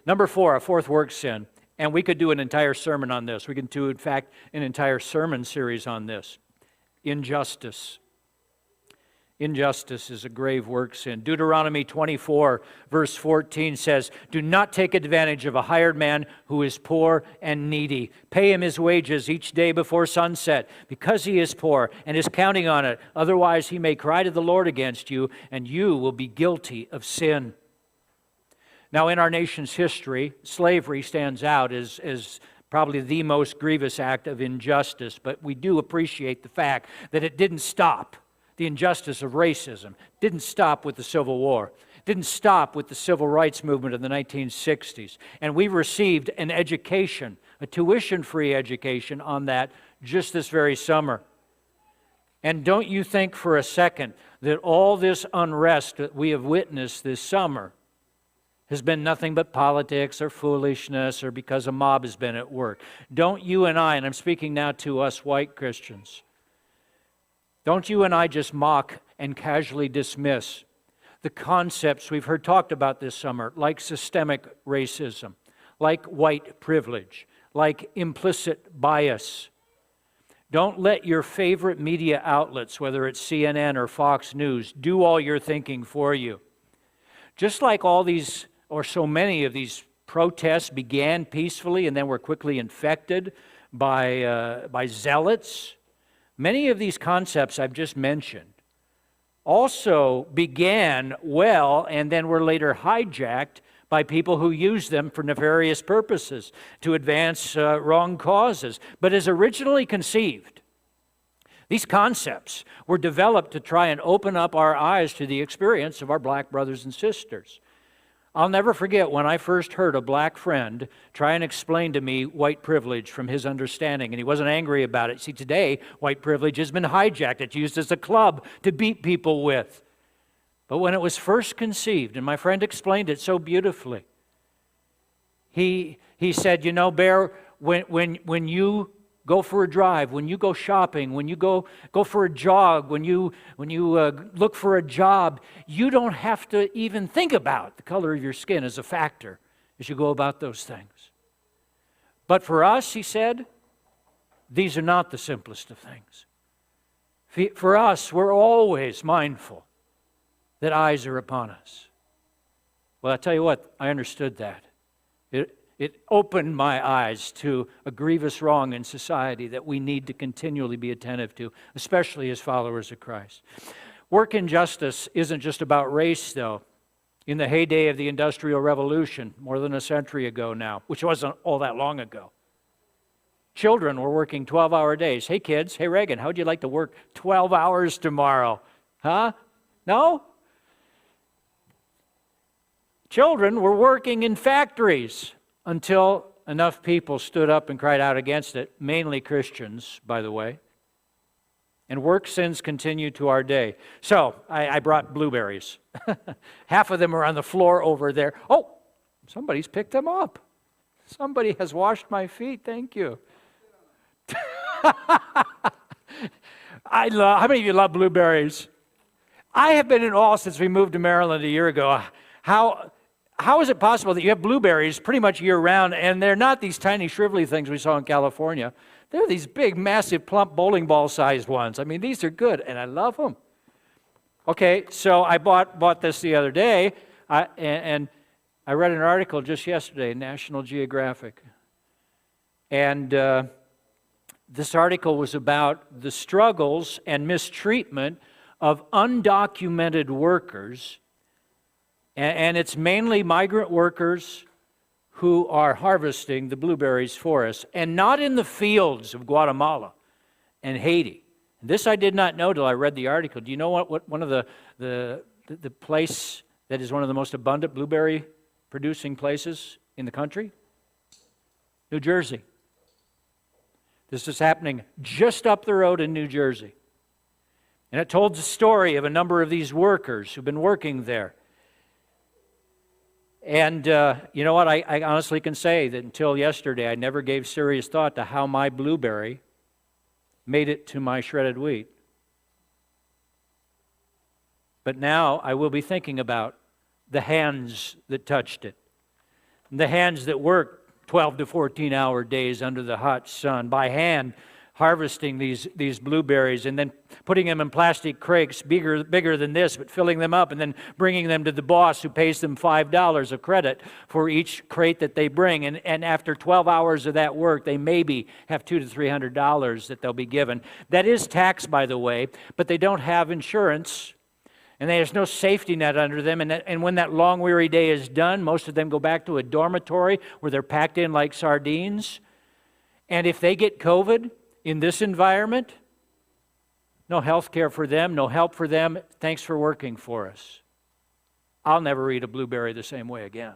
Number 4, a fourth work sin. And we could do an entire sermon on this. We can do, in fact, an entire sermon series on this. Injustice. Injustice is a grave work sin. Deuteronomy 24, verse 14 says, "Do not take advantage of a hired man who is poor and needy. Pay him his wages each day before sunset, because he is poor and is counting on it. Otherwise he may cry to the Lord against you, and you will be guilty of sin." Now, in our nation's history, slavery stands out as probably the most grievous act of injustice, but we do appreciate the fact that it didn't stop. The injustice of racism didn't stop with the Civil War, didn't stop with the Civil Rights Movement of the 1960s. And we received an education, a tuition-free education on that just this very summer. And don't you think for a second that all this unrest that we have witnessed this summer has been nothing but politics or foolishness or because a mob has been at work. Don't you and I, and I'm speaking now to us white Christians, don't you and I just mock and casually dismiss the concepts we've heard talked about this summer, like systemic racism, like white privilege, like implicit bias. Don't let your favorite media outlets, whether it's CNN or Fox News, do all your thinking for you. Just like all these, or so many of these protests began peacefully and then were quickly infected by zealots, many of these concepts I've just mentioned also began well and then were later hijacked by people who used them for nefarious purposes to advance wrong causes. But as originally conceived, these concepts were developed to try and open up our eyes to the experience of our black brothers and sisters. I'll never forget when I first heard a black friend try and explain to me white privilege from his understanding, and he wasn't angry about it. See, today, white privilege has been hijacked. It's used as a club to beat people with. But when it was first conceived, and my friend explained it so beautifully, he said, you know, Bear, when you go for a drive, when you go shopping, when you go for a jog, when you look for a job, you don't have to even think about the color of your skin as a factor as you go about those things. But for us, he said, these are not the simplest of things. For us, we're always mindful that eyes are upon us. Well, I tell you what, I understood that. It opened my eyes to a grievous wrong in society that we need to continually be attentive to, especially as followers of Christ. Work injustice isn't just about race, though. In the heyday of the Industrial Revolution, more than a century ago now, which wasn't all that long ago, children were working 12-hour days. Hey, kids, hey, Reagan, how'd you like to work 12 hours tomorrow? Huh? No? Children were working in factories until enough people stood up and cried out against it, mainly Christians, by the way. And work sins continue to our day. So, I brought blueberries. Half of them are on the floor over there. Oh, somebody's picked them up. Somebody has washed my feet, thank you. How many of you love blueberries? I have been in awe since we moved to Maryland a year ago. How is it possible that you have blueberries pretty much year-round, and they're not these tiny, shrivelly things we saw in California. They're these big, massive, plump, bowling ball-sized ones. I mean, these are good, and I love them. Okay, so I bought this the other day, and I read an article just yesterday in National Geographic. And this article was about the struggles and mistreatment of undocumented workers. And it's mainly migrant workers who are harvesting the blueberries for us, and not in the fields of Guatemala and Haiti. This I did not know till I read the article. Do you know what one of the place that is one of the most abundant blueberry producing places in the country? New Jersey. This is happening just up the road in New Jersey. And it told the story of a number of these workers who've been working there. And you know what, I honestly can say that until yesterday, I never gave serious thought to how my blueberry made it to my shredded wheat. But now I will be thinking about the hands that touched it, The hands that work 12 to 14-hour days under the hot sun by hand, harvesting these blueberries and then putting them in plastic crates bigger than this, but filling them up and then bringing them to the boss who pays them $5 of credit for each crate that they bring. And after 12 hours of that work, they maybe have $200 to $300 that they'll be given. That is tax, by the way, but they don't have insurance. And there's no safety net under them. And when that long, weary day is done, most of them go back to a dormitory where they're packed in like sardines. And if they get COVID in this environment, no health care for them, no help for them. Thanks for working for us. I'll never eat a blueberry the same way again.